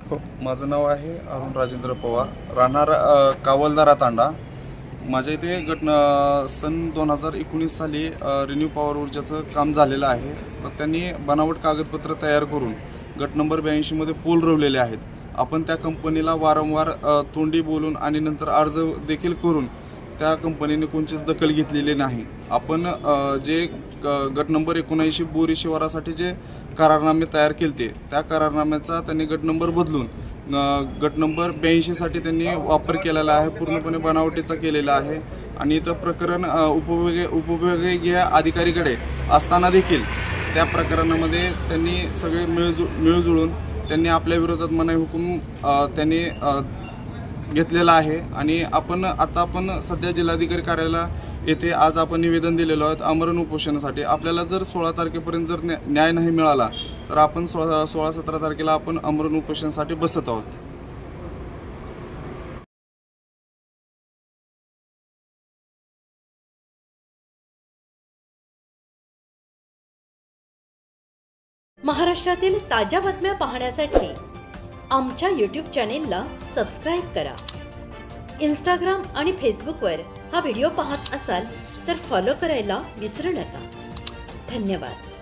हो, माझं नाव आहे अरुण राजेंद्र पवार, राहणार कावलदारा तांडा। माझ्या इथे सन 2019 साली रिन्यू पॉवर ऊर्जाचं काम झालेलं आहे। त्यांनी बनावट कागदपत्र तयार करून गट नंबर 82 मध्ये पोल रवलेले आहेत। आपण त्या कंपनीला वारंवार तोंडी बोलून आणि नंतर अर्ज देखील करून त्या कंपनीने कोणतीच दखल घेतलेली नाही। आपण जे गट नंबर 79 बोरी शिवारासाठी जे करारनामे तयार केलते त्या करारनाम्याचा त्यांनी गट नंबर बदलून गट नंबर 82 साठी त्यांनी वापर केलेला आहे, पूर्णपणे बनावटीचा केलेला आहे। आणि इथं प्रकरण उपविभागीय अधिकारीकडे असताना देखील त्या प्रकरणामध्ये त्यांनी सगळे मिळजुळून त्यांनी आपल्या विरोधात मनाई हुकूम त्यांनी घेतलेला आहे। आणि आपण सध्या जिल्हाधिकारी कार्यालयाला येथे आज आपण निवेदन दिलेलो आहोत आमरण उपोषणासाठी। आपल्याला जर 16 तारखेपर्यंत जर न्याय नाही मिळाला तर आपण 16-17 तारखेला आपण आमरण उपोषणासाठी बसत आहोत। महाराष्ट्रातील ताज्या बातम्या पाहण्यासाठी आमच्या YouTube चॅनेलला सबस्क्राइब करा। इंस्टाग्राम आणि फेसबुकवर हा व्हिडिओ पाहत असाल तर फॉलो करायला विसरू नका। धन्यवाद।